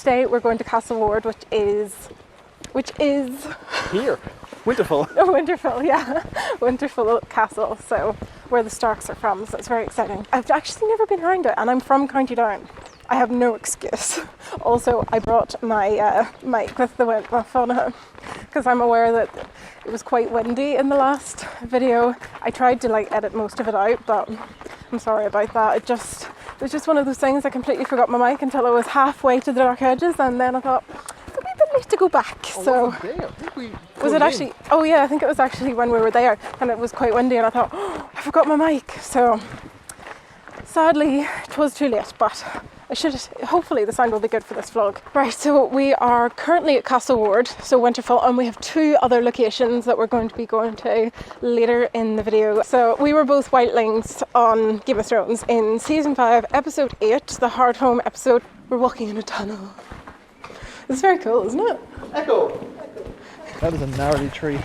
today we're going to Castle Ward, which is here, Winterfell. Oh, Winterfell, yeah. Winterfell Castle, so where the Starks are from, so it's very exciting. I've actually never been around it, and I'm from County Down. I have no excuse. Also, I brought my mic with the wind muff on it, because I'm aware that it was quite windy in the last video. I tried to like edit most of it out, but I'm sorry about that. It was just one of those things. I completely forgot my mic until I was halfway to the Dark Hedges, and then I thought, need to go back. So was it actually? Oh yeah, I think it was actually when we were there, and it was quite windy, and I thought, oh, I forgot my mic. So sadly, it was too late, but hopefully the sound will be good for this vlog. Right, so we are currently at Castle Ward, so Winterfell, and we have two other locations that we're going to be going to later in the video. So we were both Whitelings on Game of Thrones in season 5, episode 8, the Hard Home episode. We're walking in a tunnel. It's very cool, isn't it? Echo! That is a gnarly tree.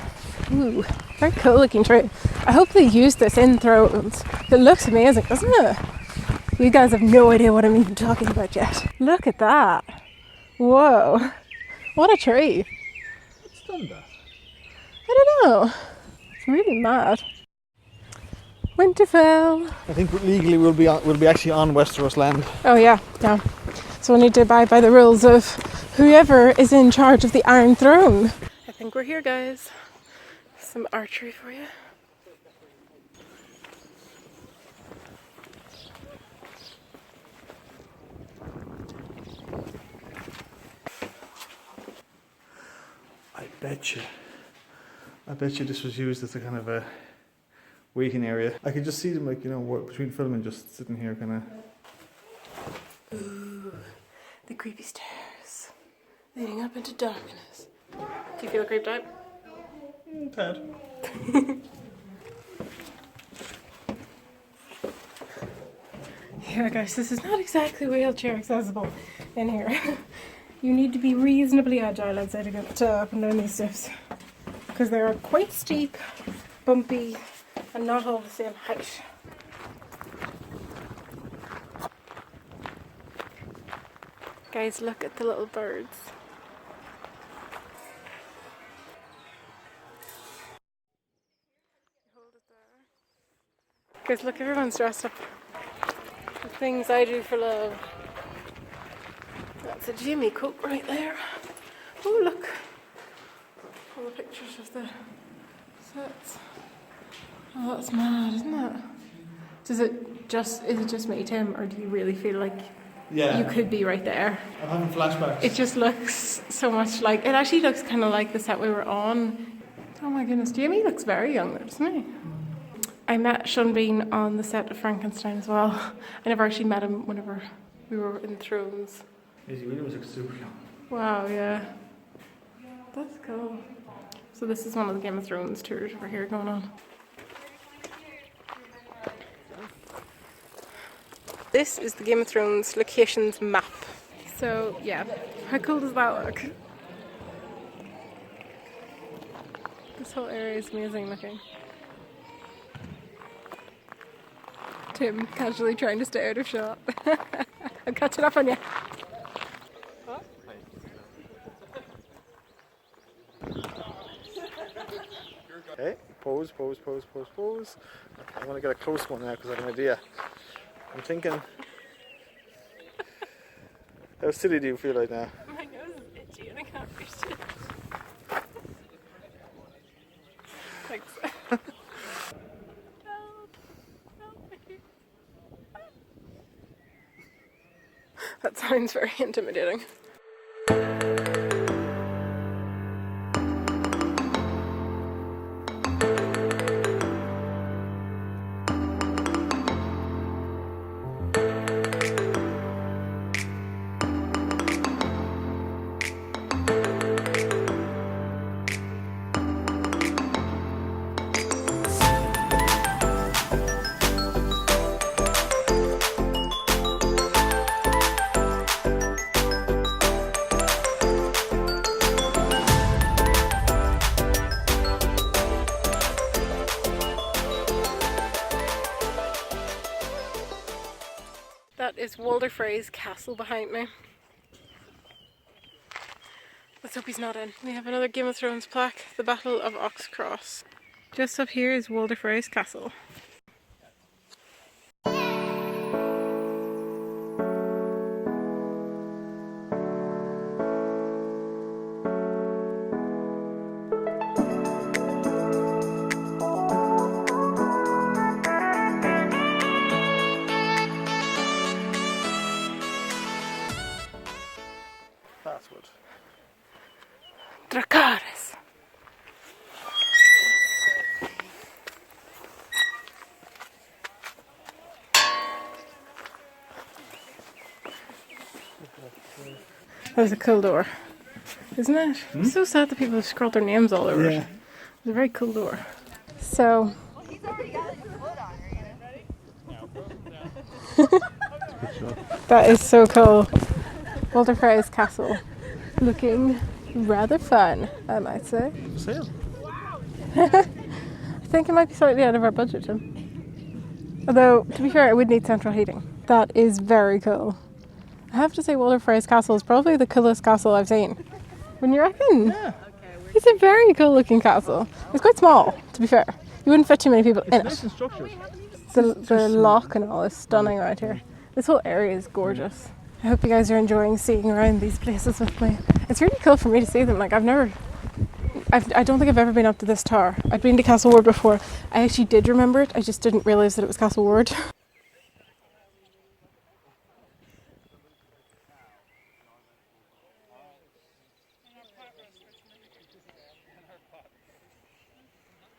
Ooh, very cool looking tree. I hope they use this in Thrones. It looks amazing, doesn't it? You guys have no idea what I'm even talking about yet. Look at that. Whoa. What a tree. What's done that? I don't know. It's really mad. Winterfell. I think legally we'll be actually on Westeros land. Oh yeah. So we'll need to abide by the rules of whoever is in charge of the Iron Throne. I think we're here, guys. Some archery for you. I bet you this was used as a kind of a waiting area. I could just see them, like, you know, between filming, just sitting here kind of. Ooh, the creepy stairs leading up into darkness. Do you feel creeped out? Tad. Yeah, guys, this is not exactly wheelchair accessible in here. You need to be reasonably agile, I'd say, to get up and down these steps, because they are quite steep, bumpy, and not all the same height. Guys, look at the little birds. Hold it there. Guys, look, everyone's dressed up. The things I do for love. That's a Jimmy coat right there. Oh, look. All the pictures of the sets. Oh, that's mad, isn't it? Is it just me, Tim, or do you really feel like you could be right there? I'm having flashbacks. It just looks so much like, it actually looks kind of like the set we were on. Oh my goodness, Jamie looks very young there, doesn't he? I met Sean Bean on the set of Frankenstein as well. I never actually met him whenever we were in Thrones. Maisie Williams looks super young. Wow, yeah. That's cool. So this is one of the Game of Thrones tours over here going on. This is the Game of Thrones locations map. So yeah, how cool does that look? This whole area is amazing looking. Tim casually trying to stay out of shot. I'm catching up on you. Okay, pose. I want to get a close one now because I have an idea. I'm thinking, how silly do you feel right now? My nose is itchy and I can't reach it. Thanks. Help me. That sounds very intimidating. That is Walder Frey's castle behind me. Let's hope he's not in. We have another Game of Thrones plaque, the Battle of Oxcross. Just up here is Walder Frey's castle. Password. Dracarys. That was a cool door, isn't it? It's so sad that people have scrawled their names all over it. It's a very cool door. So, that is so cool. Walder Frey's castle, looking rather fun, I might say. Sale. I think it might be slightly out of our budget, Tim. Although, to be fair, it would need central heating. That is very cool. I have to say Walder Frey's castle is probably the coolest castle I've seen. Wouldn't you reckon? Yeah. It's a very cool looking castle. It's quite small, to be fair. You wouldn't fit too many people in Nice it. and structured. The lock and all is stunning right here. This whole area is gorgeous. I hope you guys are enjoying seeing around these places with me. It's really cool for me to see them. Like I don't think I've ever been up to this tower. I've been to Castle Ward before. I actually did remember it. I just didn't realise that it was Castle Ward.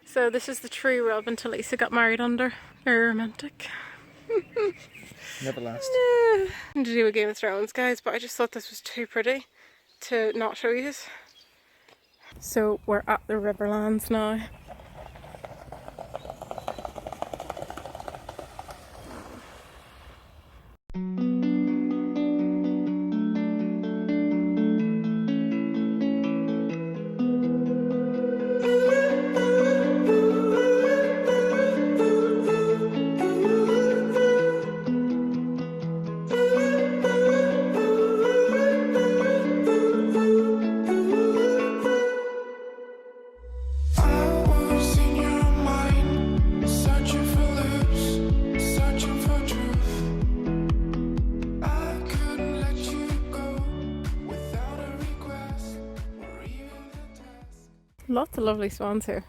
So this is the tree Rob and Lysa got married under. Very romantic. Never last. To do with Game of Thrones, guys, but I just thought this was too pretty to not show you. So we're at the Riverlands now. Lots of lovely swans here.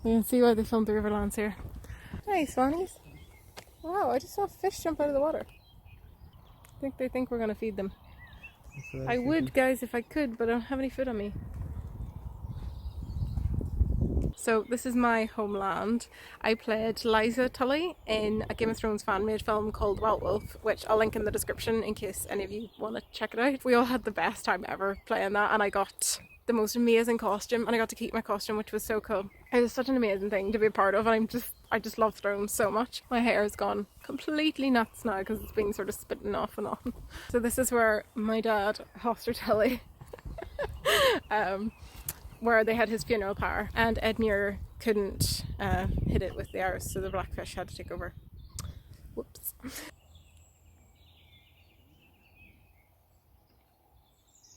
You can see why they filmed the Riverlands here. Hey swannies. Wow, I just saw a fish jump out of the water. I think they think we're going to feed them. I would, guys, if I could, but I don't have any food on me. So this is my homeland. I played Lysa Tully in a Game of Thrones fan-made film called Wolf, which I'll link in the description in case any of you want to check it out. We all had the best time ever playing that, and I got the most amazing costume, and I got to keep my costume, which was so cool. It was such an amazing thing to be a part of, and I just love Thrones so much. My hair has gone completely nuts now because it's been sort of spitting off and on. So this is where my dad, Walder Frey, where they had his funeral pyre, and Edmure couldn't hit it with the arrows, so the blackfish had to take over. Whoops.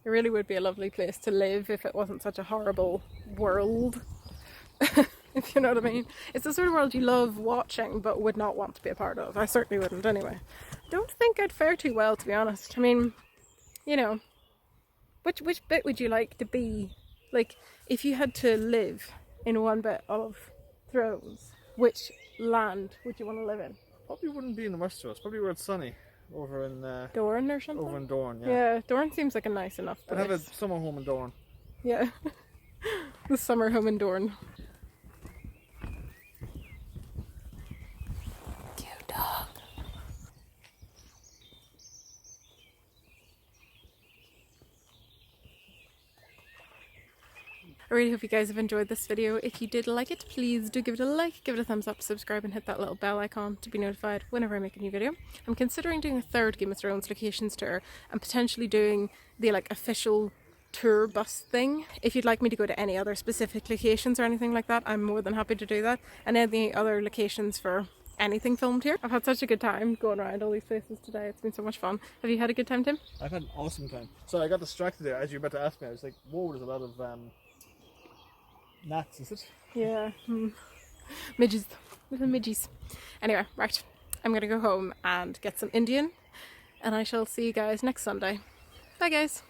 It really would be a lovely place to live if it wasn't such a horrible world, if you know what I mean. It's the sort of world you love watching but would not want to be a part of. I certainly wouldn't anyway. Don't think I'd fare too well, to be honest. I mean, you know, which bit would you like to be? Like, if you had to live in one bit of Thrones, which land would you want to live in? Probably wouldn't be in Westeros. Probably where it's sunny. Over in Dorne or something? Over in Dorne, yeah. Yeah, Dorne seems like a nice enough place. I'd have a summer home in Dorne. Yeah. The summer home in Dorne. Cute dog. I really hope you guys have enjoyed this video. If you did like it, please do give it a like, give it a thumbs up, subscribe and hit that little bell icon to be notified whenever I make a new video. I'm considering doing a third Game of Thrones locations tour and potentially doing the official tour bus thing. If you'd like me to go to any other specific locations or anything like that, I'm more than happy to do that. And any other locations for anything filmed here. I've had such a good time going around all these places today. It's been so much fun. Have you had a good time, Tim? I've had an awesome time. Sorry, I got distracted there as you were about to ask me. I was like, whoa, there's a lot of gnats, is it? Yeah. Midges. Little midges. Anyway, right. I'm gonna go home and get some Indian, and I shall see you guys next Sunday. Bye guys.